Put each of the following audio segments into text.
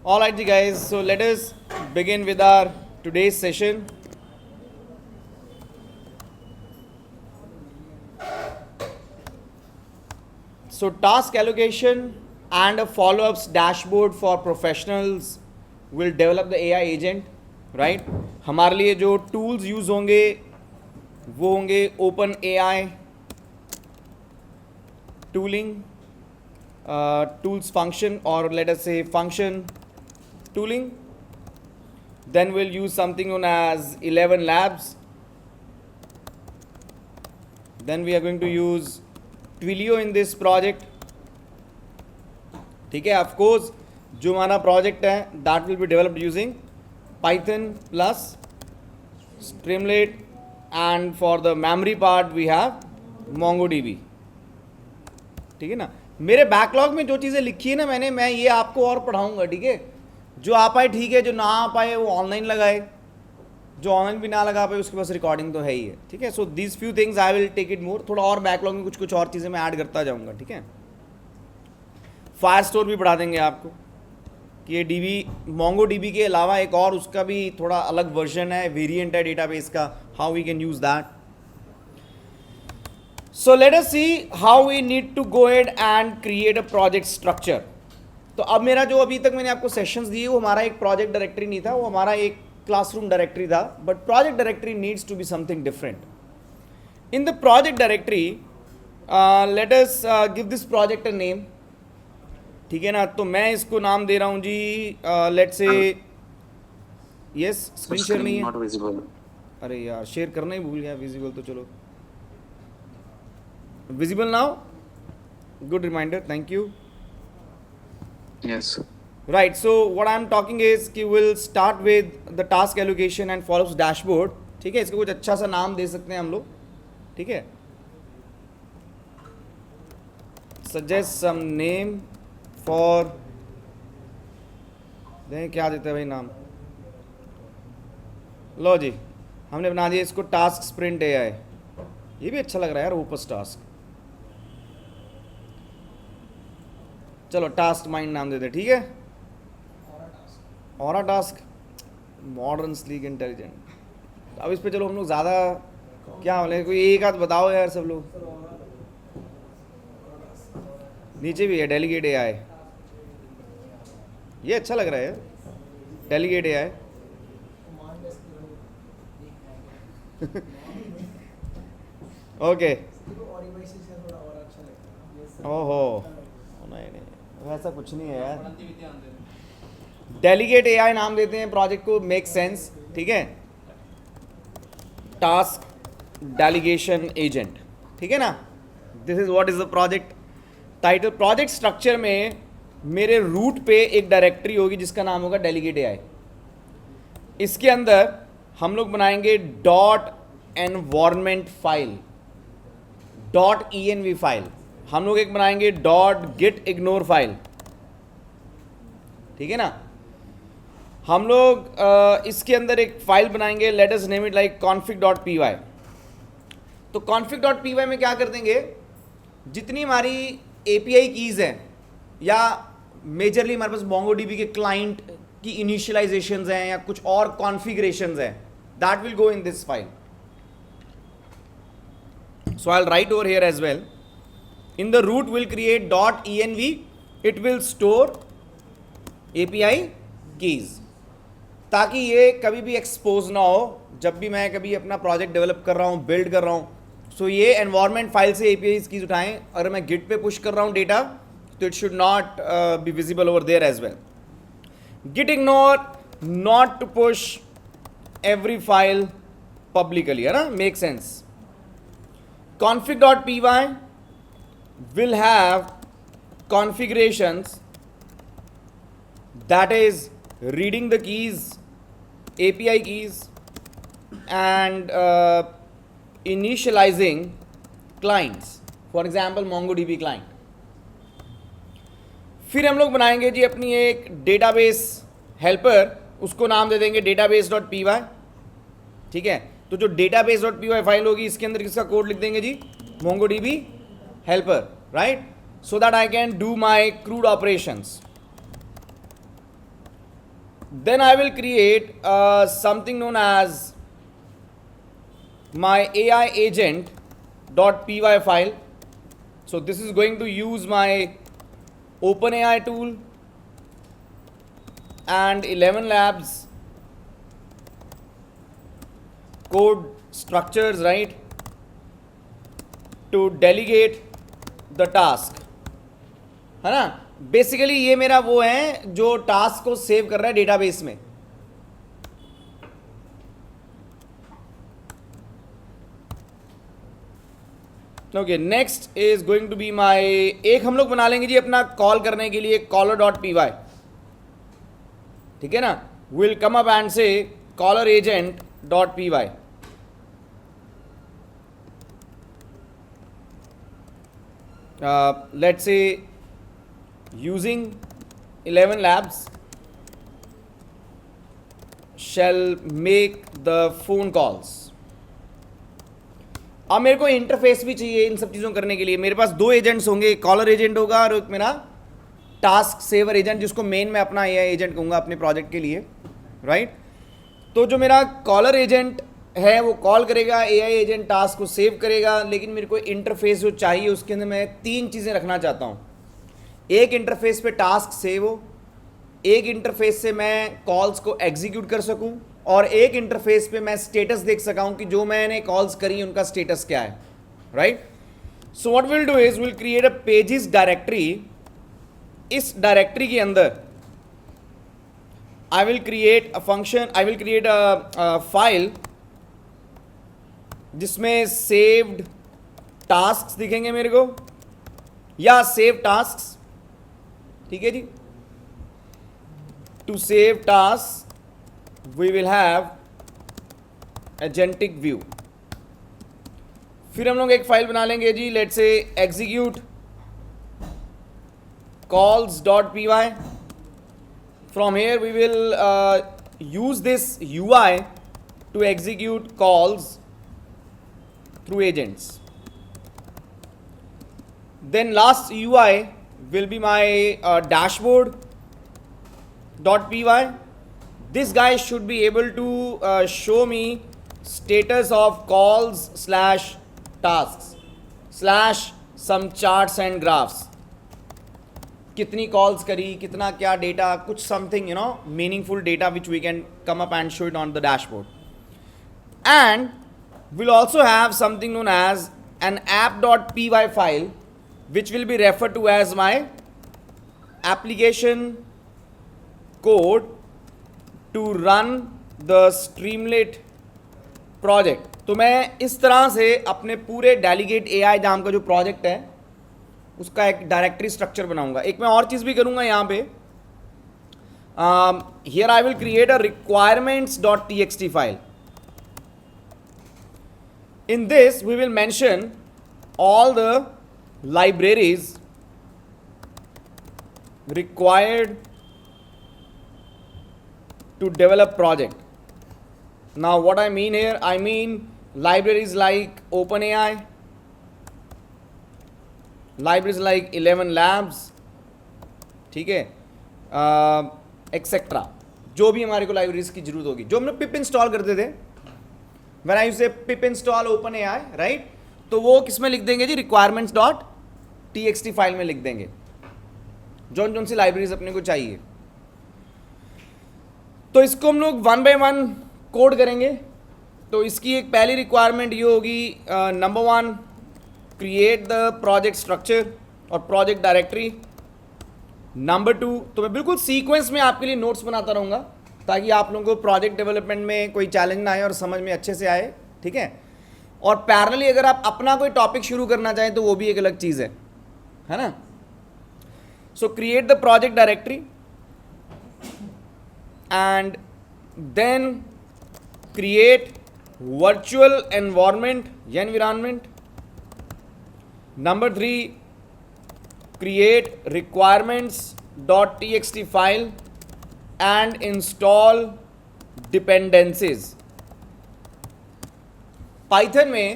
All right, guys. So let us begin with our today's session. So task allocation and a follow-ups dashboard for professionals will develop the AI agent, right? हमारे लिए जो tools use होंगे वो होंगे open AI tooling, tools function, or let us say function tooling. Then we'll use something known as 11 labs. Then we are going to use Twilio in this project. ठीक है, of course जो हमारा project है that will be developed using Python plus Streamlit, and for the memory part we have MongoDB. ठीक है ना, मेरे backlog में जो चीज़ें लिखी है ना मैं ये आपको और पढ़ाऊंगा. ठीक है, जो आ पाए ठीक है, जो ना आ पाए वो ऑनलाइन लगाए, जो ऑनलाइन भी ना लगा पाए उसके पास रिकॉर्डिंग तो है ही है. ठीक है, so this few things I will take it more, थोड़ा और बैकलॉग में कुछ और चीज़ें मैं ऐड करता जाऊंगा. ठीक है, फायर स्टोर भी पढ़ा देंगे आपको कि ये डीबी मोंगो डीबी के अलावा एक और उसका भी थोड़ा अलग वर्जन है, वेरिएंट है डेटाबेस का, how we can use that. So let us see how we need to go ahead and create a project structure. तो अब मेरा जो अभी तक मैंने आपको सेशंस दिए वो हमारा एक प्रोजेक्ट डायरेक्टरी नहीं था, वो हमारा एक क्लासरूम डायरेक्टरी था. But project directory needs to be something different. In the project directory let us give this project a name. ठीक है ना, तो मैं इसको नाम दे रहा हूँ जी, let's say yes, screen share नहीं है. अरे यार शेयर करना ही भूल गया. विजिबल तो चलो, visible now. Good reminder, thank you. Yes. Right, so what I'm talking is कि we'll start with the task allocation and follows dashboard. ठीक है, इसको कुछ अच्छा सा नाम दे सकते हैं हम लोग. ठीक है, suggest some name for, देखें क्या देते हैं भाई नाम. लो जी, हमने बना दिया इसको टास्क स्प्रिंट AI. ये भी अच्छा लग रहा है यार, ओपस टास्क. चलो टास्क माइंड नाम देते. ठीक है, aura task, modern sleek intelligent. अब इस पे चलो हम लोग ज़्यादा क्या बोले, कोई एक आध बताओ यार सब लोग. नीचे भी है डेलीगेट AI, ये अच्छा लग रहा है डेलीगेट AI. ओके, ओहो नहीं वैसा कुछ नहीं है यार, डेलीगेट AI नाम देते हैं प्रोजेक्ट को, मेक सेंस. ठीक है, टास्क डेलीगेशन एजेंट. ठीक है ना, this is what is the project title. Project structure में मेरे रूट पे एक डायरेक्टरी होगी जिसका नाम होगा डेलीगेट AI. इसके अंदर हम लोग बनाएंगे dot environment file, dot env file. हम लोग एक बनाएंगे डॉट गिट इग्नोर फाइल. ठीक है ना, हम लोग इसके अंदर एक फाइल बनाएंगे, let us name it like config.py. तो config.py में क्या कर देंगे, जितनी हमारी API कीज हैं या मेजरली हमारे पास MongoDB के क्लाइंट की इनिशियलाइजेशंस हैं या कुछ और कॉन्फ़िगरेशंस हैं, that will go in this file. So I'll write over here as well. In the root we'll create .env. It will store API keys ताकि ये कभी भी एक्सपोज ना हो. जब भी मैं कभी अपना प्रोजेक्ट डेवलप कर रहा हूँ, बिल्ड कर रहा हूँ, सो ये एनवायरनमेंट फाइल से API कीज उठाएं. अगर मैं गिट पे पुश कर रहा हूँ डेटा तो it should not be visible over there as well. Git ignore, not to push every file publicly, है ना, make sense. config.py will have configurations, that is reading the keys, API keys, and initializing clients, for example MongoDB client. फिर हम लोग बनाएंगे जी अपनी एक database helper, उसको नाम दे देंगे database.py. ठीक है, तो जो database.py फाइल होगी इसके अंदर किसका कोड लिख देंगे जी, MongoDB helper, right, so that I can do my CRUD operations. Then I will create something known as my AI agent .py file. So this is going to use my OpenAI tool and 11 Labs code structures, right, to delegate the task, है ना. Basically ये मेरा वो है जो task को save कर रहा है डेटाबेस में. Okay, next is going to be my, एक हम लोग बना लेंगे जी अपना कॉल करने के लिए caller.py. ठीक है ना. Will come up and say caller agent .py. Let's say using 11 labs shall make the phone calls. अब मेरे को इंटरफेस भी चाहिए इन सब चीज़ों करने के लिए. मेरे पास दो एजेंट्स होंगे, एक कॉलर एजेंट होगा और एक मेरा टास्क सेवर एजेंट, जिसको मेन मैं अपना एआई एजेंट कहूँगा अपने प्रोजेक्ट के लिए, राइट. तो जो मेरा कॉलर एजेंट है वो कॉल करेगा, एआई एजेंट टास्क को सेव करेगा. लेकिन मेरे को इंटरफेस जो चाहिए उसके अंदर मैं तीन चीज़ें रखना चाहता हूँ. एक इंटरफेस पे टास्क सेव हो, एक इंटरफेस से मैं कॉल्स को एग्जीक्यूट कर सकूं, और एक इंटरफेस पे मैं स्टेटस देख सका हूं कि जो मैंने कॉल्स करी उनका स्टेटस क्या है, right. So what will do is will create a pages directory. इस डायरेक्टरी के अंदर I will create a function, I will create a file जिसमें सेव्ड टास्क्स दिखेंगे मेरे को, या सेव टास्क्स. ठीक है जी. To save task we will have agentic view. फिर हम लोग एक फाइल बना लेंगे जी, let's say execute calls.py. From here we will use this UI to execute calls through agents. Then last UI will be my dashboard.py. This guy should be able to show me status of calls / tasks / some charts and graphs. कितनी calls करी, कितना क्या data, कुछ something meaningful data which we can come up and show it on the dashboard. And will also have something known as an app.py file which will be referred to as my application code to run the Streamlit project. तो मैं इस तरह से अपने पूरे delegate AI नाम का जो प्रोजेक्ट है उसका एक डायरेक्टरी स्ट्रक्चर बनाऊंगा. एक मैं और चीज़ भी करूंगा यहाँ पे. Here I will create a requirements.txt file. In this we will mention all the libraries required to develop project. Now what I mean here, I mean libraries like OpenAI, libraries like 11 Labs, ठीक है, etcetera. जो भी हमारे को libraries की जरूरत होगी, जो हमने पिप इंस्टॉल करते थे, when I say pip install OpenAI, right, तो वो किस में लिख देंगे जी, requirements.txt फाइल में लिख देंगे जौन जौन सी लाइब्रेरीज अपने को चाहिए. तो इसको हम लोग 1 by 1 कोड करेंगे. तो इसकी एक पहली रिक्वायरमेंट ये होगी, number 1, create the project structure और प्रोजेक्ट डायरेक्टरी. नंबर 2, तो मैं बिल्कुल सीक्वेंस में आपके लिए नोट्स बनाता रहूँगा ताकि आप लोगों को प्रोजेक्ट डेवलपमेंट में कोई चैलेंज ना आए और समझ में अच्छे से आए, ठीक है. और पैरेलली अगर आप अपना कोई टॉपिक शुरू करना चाहें तो वो भी एक अलग चीज़ है ना. So create the project directory and then create virtual environment. Number 3, create requirements.txt file and install dependencies. Python में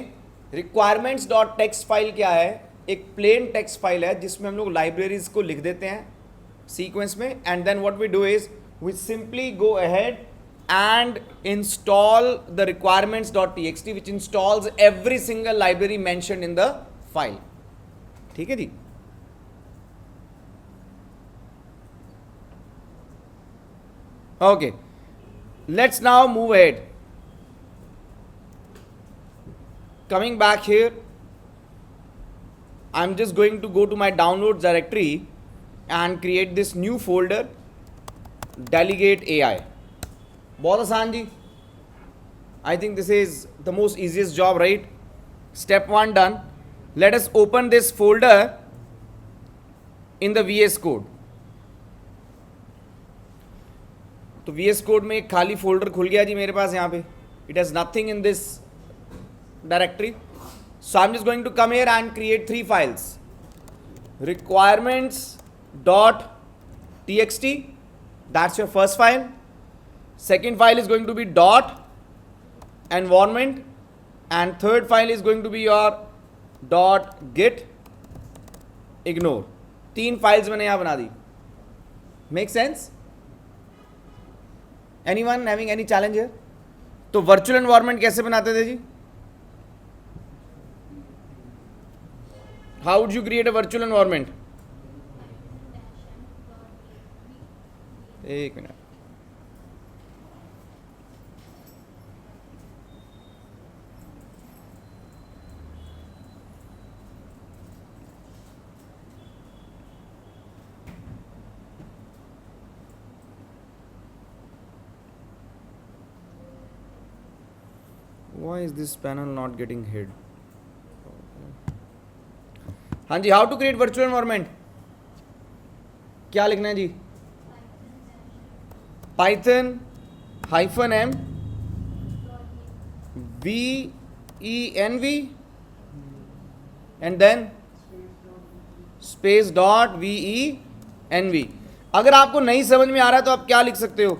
requirements.txt फाइल क्या है, एक प्लेन टेक्स्ट फाइल है जिसमें हम लोग लाइब्रेरीज को लिख देते हैं सीक्वेंस में. And then what we do is we simply go ahead and install the requirements.txt which installs every single library mentioned in the file. ठीक है जी. Okay, let's now move ahead. Coming back here, I'm just going to go to my downloads directory and create this new folder, delegate AI. बहुत आसान जी. I think this is the most easiest job, right? Step 1 done. Let us open this folder in the VS Code. तो VS Code में एक खाली folder खुल गया जी मेरे पास यहाँ पे. It has nothing in this directory. So I'm just going to come here and create 3 files. Requirements.txt, that's your first file. Second file is going to be dot environment, and third file is going to be your dot git ignore. 3 files मैंने यहाँ बना दी. Make sense? Anyone having any challenge here? तो virtual environment कैसे बनाते थे जी? How would you create a virtual environment? एक मिनट. Why is this panel not getting hid? हाँ जी, how to create virtual environment. क्या लिखना है जी? Python -m VENV and then space dot VENV. अगर आपको नहीं समझ में आ रहा है तो आप क्या लिख सकते हो?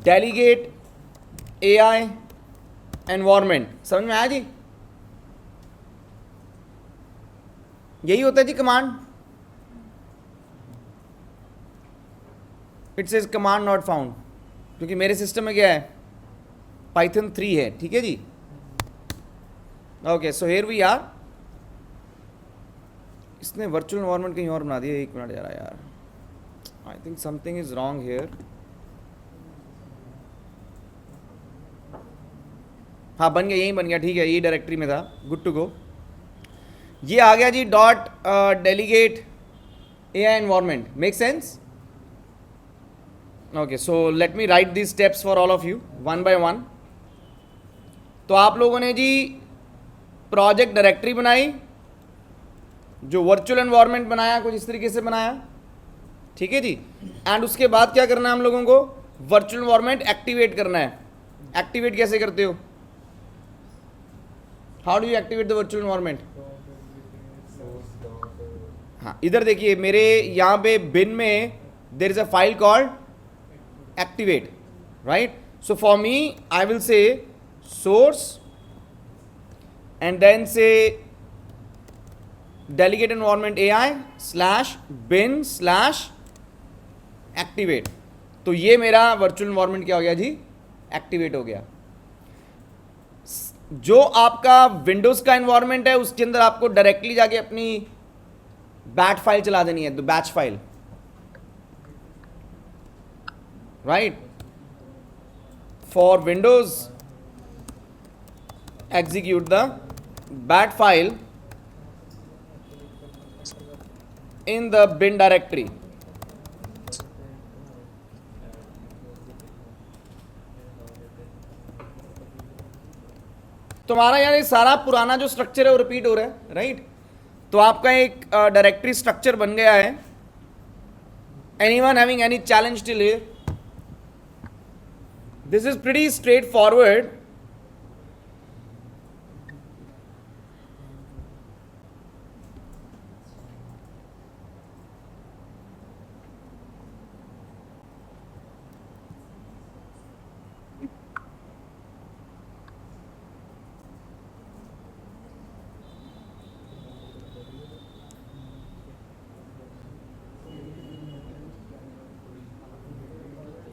Delegate AI environment. समझ में आया जी? यही होता है जी command. It says command not found, क्योंकि मेरे सिस्टम में क्या है? पाइथन 3 है. ठीक है जी. Okay, so here we are. इसने वर्चुअल एनवायरनमेंट कहीं और बना दिया. एक मिनट जरा यार, I think something is wrong here. हाँ बन गया, यही बन गया. ठीक है, ये डायरेक्टरी में था. Good to go. ये आ गया जी dot delegate AI environment. Make sense? Okay, so let me write this steps for all of you one by one. तो आप लोगों ने जी प्रोजेक्ट डायरेक्टरी बनाई, जो वर्चुअल एनवायरनमेंट बनाया कुछ इस तरीके से बनाया. ठीक है जी. एंड उसके बाद क्या करना है हम लोगों को? वर्चुअल एनवायरनमेंट एक्टिवेट करना है. एक्टिवेट कैसे करते हो? How do you activate the virtual environment? हाँ, इधर देखिए मेरे यहाँ पे बिन में there is a file called activate, right? So for me I will say source and then say delegate environment AI /bin/activate. तो ये मेरा वर्चुअल एनवायरनमेंट क्या हो गया जी? एक्टिवेट हो गया. जो आपका विंडोज का एनवायरनमेंट है उसके अंदर आपको डायरेक्टली जाके अपनी बैट फाइल चला देनी है, the batch file, right? For Windows execute the bat file in the bin directory. तुम्हारा यार ये सारा पुराना जो स्ट्रक्चर है वो रिपीट हो रहा है, राइट? तो आपका एक डायरेक्टरी स्ट्रक्चर बन गया है. Anyone having any challenge till here? This is pretty straight forward.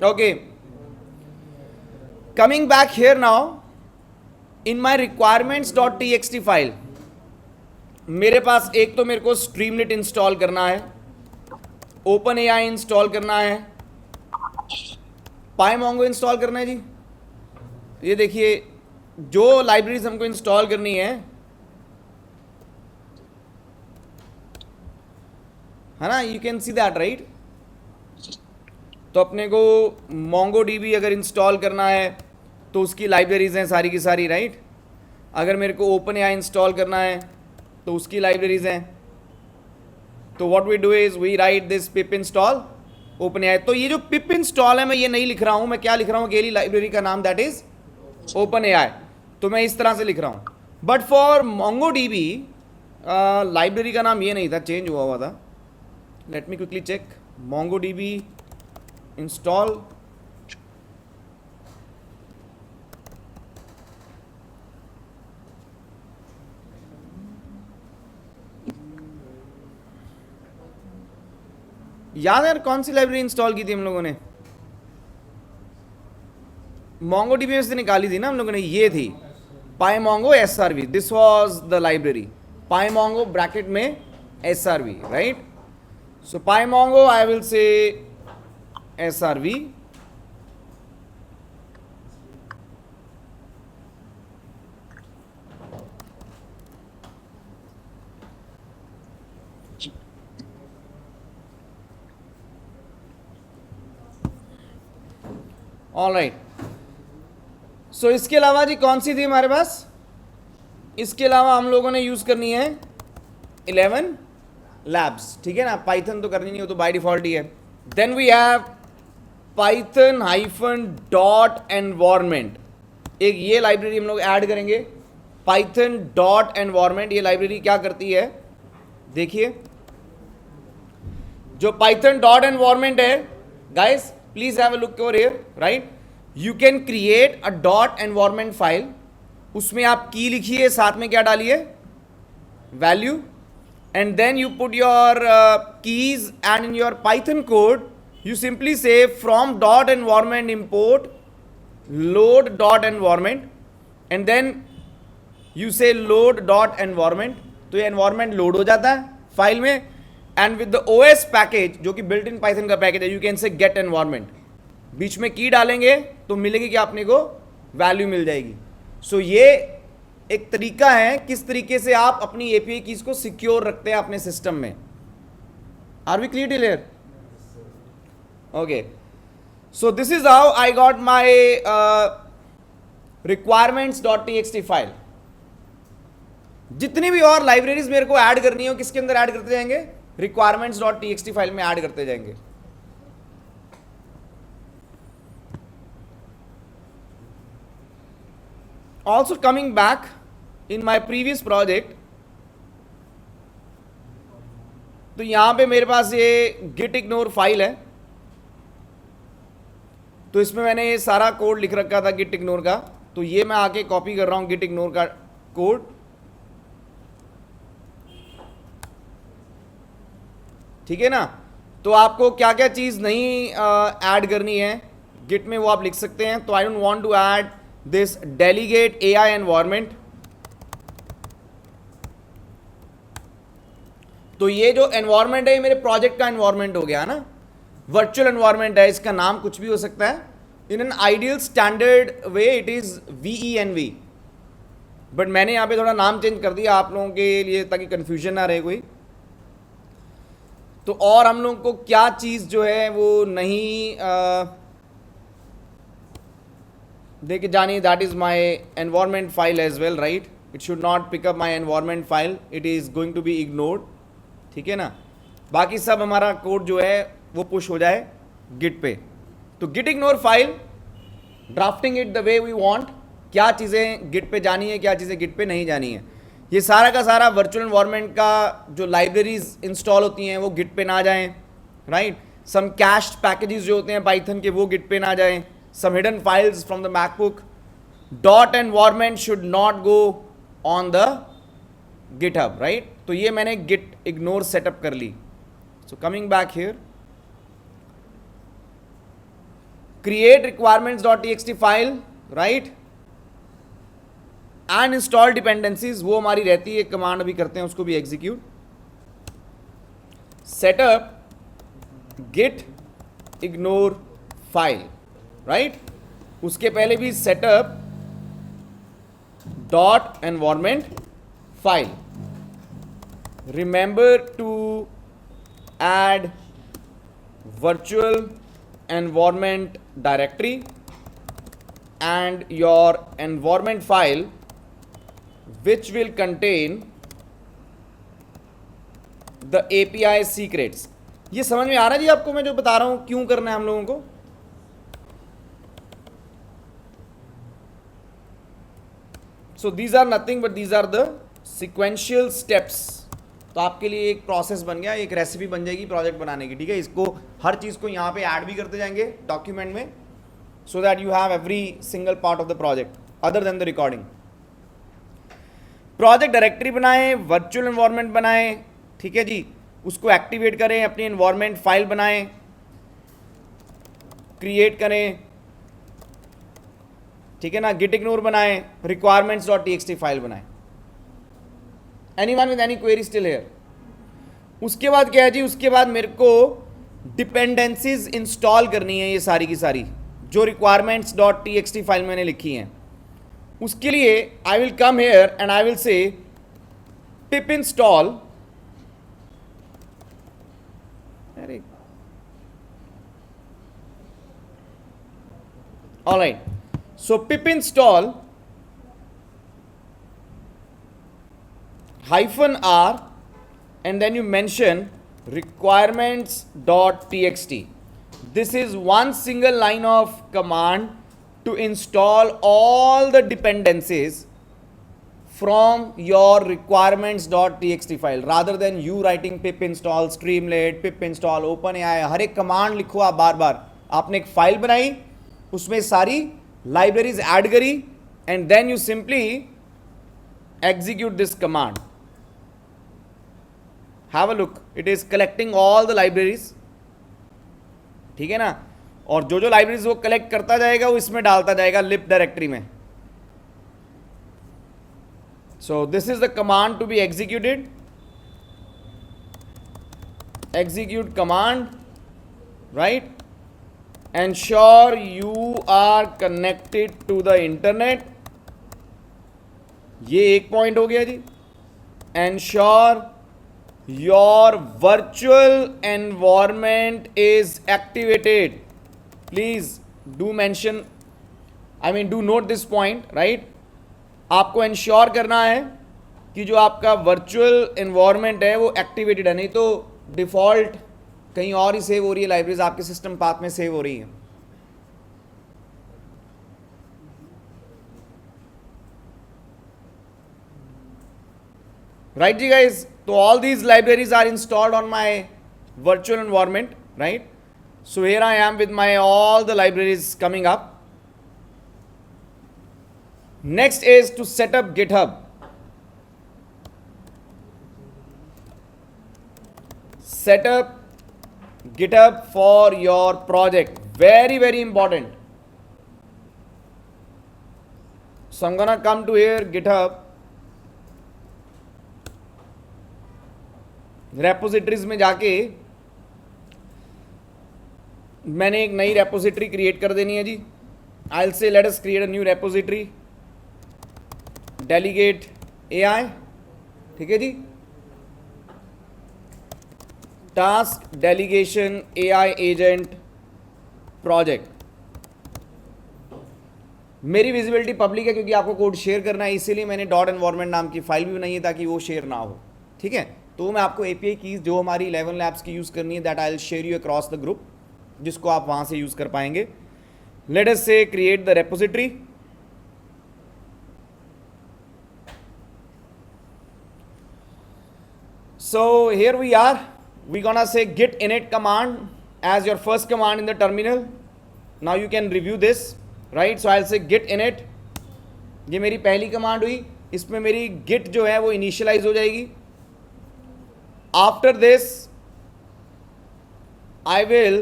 Okay, coming back here now, in my requirements.txt file, मेरे पास एक तो मेरे को स्ट्रीमलेट इंस्टॉल करना है, ओपन एआई इंस्टॉल करना है, पाईमोंगो इंस्टॉल करना है जी. ये देखिए जो लाइब्रेरीज हमको इंस्टॉल करनी है ना, you can see that right. तो अपने को MongoDB अगर इंस्टॉल करना है तो उसकी लाइब्रेरीज हैं सारी की सारी राइट. अगर मेरे को OpenAI इंस्टॉल करना है तो उसकी लाइब्रेरीज हैं. तो what we do is we write this pip install OpenAI. तो ये जो पिप इंस्टॉल है मैं ये नहीं लिख रहा हूँ, मैं क्या लिख रहा हूँ, अकेली लाइब्रेरी का नाम दैट इज OpenAI. तो मैं इस तरह से लिख रहा हूँ. बट फॉर MongoDB लाइब्रेरी का नाम ये नहीं था, चेंज हुआ था. Let me quickly check. MongoDB install, याद है यार कौन सी लाइब्रेरी इंस्टॉल की थी हम लोगों ने? MongoDB में से निकाली थी ना हम लोगों ने, ये थी PyMongo SRV. This was the library. PyMongo bracket में SRV right. So PyMongo I will say SRV. All right. So इसके अलावा जी कौन सी थी हमारे पास? इसके अलावा हम लोगों ने यूज़ करनी है 11 लैब्स. ठीक है ना, पाइथन तो करनी नहीं, हो तो बाय डिफॉल्ट ही है. Then we have Python hyphen dot environment. एक ये लाइब्रेरी हम लोग ऐड करेंगे, पाइथन डॉट एनवायरमेंट. ये लाइब्रेरी क्या करती है देखिए, जो पाइथन डॉट एनवायरमेंट है guys, please have a look over here right. You can create a dot environment file. उसमें आप की लिखिए, साथ में क्या डालिए, value, and then you put your keys and in your Python code you simply say from dot environment import load dot environment and then you say load dot environment. तो ये environment load हो जाता है file में, and with the OS package जो कि built in Python का package है, you can say get environment. बीच में की डालेंगे तो मिलेगी कि आपने को वैल्यू मिल जाएगी. सो ये एक तरीका है किस तरीके से आप अपनी API कीज को सिक्योर रखते हैं अपने सिस्टम में. Are we clear? Okay, so this is how I got my requirements.txt file. जितनी भी और लाइब्रेरीज मेरे को ऐड करनी हो किसके अंदर ऐड करते जाएंगे? requirements.txt फाइल में ऐड करते जाएंगे. Also coming back in my previous project, तो यहां पे मेरे पास ये git ignore फाइल है. तो इसमें मैंने ये सारा कोड लिख रखा था गिट इग्नोर का. तो ये मैं आके कॉपी कर रहा हूँ गिट इग्नोर का कोड. ठीक है ना. तो आपको क्या क्या चीज़ नहीं ऐड करनी है गिट में वो आप लिख सकते हैं. तो I don't want to add this delegate AI environment. तो ये जो एनवायरमेंट है ये मेरे प्रोजेक्ट का एनवायरमेंट हो गया ना, वर्चुअल एनवायरमेंट है. इसका नाम कुछ भी हो सकता है. In an ideal standard way it is VENV, but मैंने यहाँ पे थोड़ा नाम चेंज कर दिया आप लोगों के लिए ताकि कन्फ्यूजन ना रहे कोई. तो और हम लोगों को क्या चीज़ जो है वो नहीं देखे जानी, that is my environment file as well right. It should not pick up my environment file, it is going to be ignored. ठीक है ना. बाकी सब हमारा कोड जो है वो पुश हो जाए गिट पे. तो git ignore file, drafting it the way we want, क्या चीज़ें गिट पे जानी है क्या चीज़ें गिट पे नहीं जानी है. ये सारा का सारा वर्चुअल एनवायरनमेंट का जो लाइब्रेरीज इंस्टॉल होती हैं वो गिट पे ना जाएं राइट. सम कैश्ड पैकेजेस जो होते हैं पाइथन के वो गिट पे ना जाएं. Some hidden files from the MacBook. Dot environment should not go on the GitHub right. तो ये मैंने गिट इग्नोर सेटअप कर ली. So coming back here, create requirements.txt file, right, and install dependencies, वो हमारी रहती है, कमांड अभी करते हैं उसको भी execute. Setup git ignore file, right, उसके पहले भी setup dot environment file. Remember to add virtual environment directory and your environment file which will contain the API secrets. ये समझ में आ रहा है जी आपको मैं जो बता रहा हूं क्यों करना है हम लोगों को? So these are nothing but these are the sequential steps. तो आपके लिए एक प्रोसेस बन गया, एक रेसिपी बन जाएगी प्रोजेक्ट बनाने की, ठीक है. इसको हर चीज़ को यहाँ पे ऐड भी करते जाएंगे डॉक्यूमेंट में, so that you have every single part of the project other than the recording. Project directory बनाएं, वर्चुअल एनवायरनमेंट बनाएं, ठीक है जी, उसको एक्टिवेट करें, अपनी एनवायरनमेंट फाइल बनाएं, क्रिएट करें, ठीक है ना, गिट इग्नोर बनाएं, requirements.txt फाइल बनाएं. Anyone with any query still here? उसके बाद क्या है जी, उसके बाद मेरे को डिपेंडेंसीज इंस्टॉल करनी है, ये सारी की सारी जो requirements.txt फाइल मैंने लिखी हैं. उसके लिए I will come here and I will say pip install, अरे alright, so pip install -r and then you mention requirements.txt. This is one single line of command to install all the dependencies from your requirements.txt file rather than you writing pip install streamlit, pip install openai. हर एक command लिखो आप बार बार. आपने एक file बनाई, उसमें सारी libraries add करी and then you simply execute this command. Have a look, it is collecting all the libraries, ठीक है ना, और जो जो लाइब्रेरीज वो कलेक्ट करता जाएगा वो इसमें डालता जाएगा लिप डायरेक्टरी में. So this is the command to be executed. Execute command, right, ensure you are connected to the internet. ये एक पॉइंट हो गया जी. Ensure your virtual environment is activated. Please do mention, I mean do note this point, right. आपको ensure करना है कि जो आपका वर्चुअल एनवायरनमेंट है वो एक्टिवेटेड है, नहीं तो डिफॉल्ट कहीं और ही सेव हो रही है, लाइब्रेरीज आपके सिस्टम पाथ में सेव हो रही है. Right ji guys, so all these libraries are installed on my virtual environment, right. So here I am with my all the libraries coming up. Next is to set up GitHub. Set up GitHub for your project, very very important. So I'm gonna come to here GitHub. Repositories में जाके मैंने एक नई repository create कर देनी है जी. I will say let us create a new repository, delegate AI, ठीक है जी, task delegation AI agent project. मेरी विजिबिलिटी पब्लिक है क्योंकि आपको कोड शेयर करना है, इसीलिए मैंने डॉट एनवायरनमेंट नाम की फाइल भी बनाई है ताकि वो शेयर ना हो, ठीक है. तो मैं आपको एपीआई कीज जो हमारी 11 लैब्स की यूज़ करनी है, that I will share you across the group, जिसको आप वहाँ से यूज़ कर पाएंगे. Let us say create the repository. So here we are, we gonna say git init command as your first command in the terminal. Now you can review this, right. So I'll say git init. ये मेरी पहली command हुई, इसमें मेरी git जो है वो initialise हो जाएगी. After this I will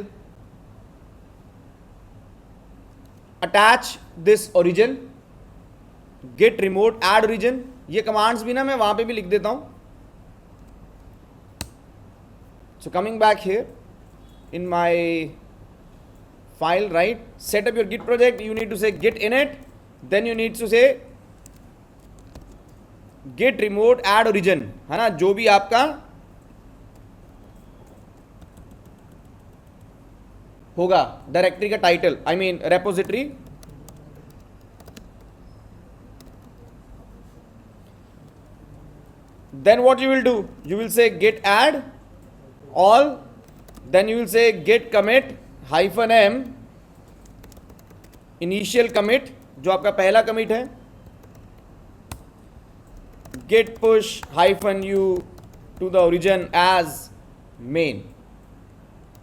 attach this origin, get remote, add origin, ये कमांड्स भी ना मैं वहां पे भी लिख देता हूं. So coming back here in my file, right, set up your Git project, you need to say git init, then you need to say git remote add origin, है ना, जो भी आपका होगा डायरेक्टरी का title, I mean repository. Then what you will do, you will say git add all, then you will say git commit -m initial commit, जो आपका पहला commit है, git push -u to the origin as main.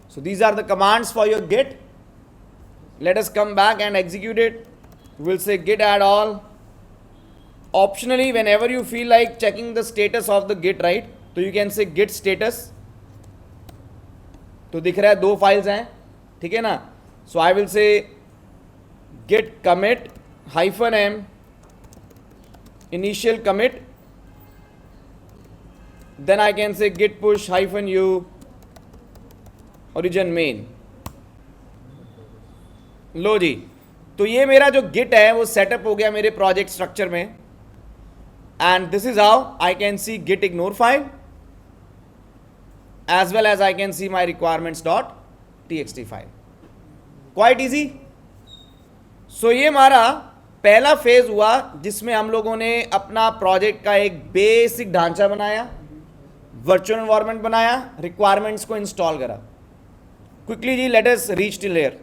So these are the commands for your git. Let us come back and execute it. We will say git add all. Optionally, whenever you feel like checking the status of the git, right, तो you can say git status. तो दिख रहा है 2 files हैं, ठीक है ना. So I will say git commit -m initial commit, then I can say git push -u origin main. लो जी, तो ये मेरा जो गिट है वो सेटअप हो गया मेरे प्रोजेक्ट स्ट्रक्चर में. And this is how I can see git ignore file as well as I can see my requirements.txt file. Quite easy. So ये हमारा पहला फेज हुआ जिसमें हम लोगों ने अपना प्रोजेक्ट का एक बेसिक ढांचा बनाया, वर्चुअल एनवायरनमेंट बनाया, रिक्वायरमेंट्स को इंस्टॉल करा. क्विकली जी, let us reach till here.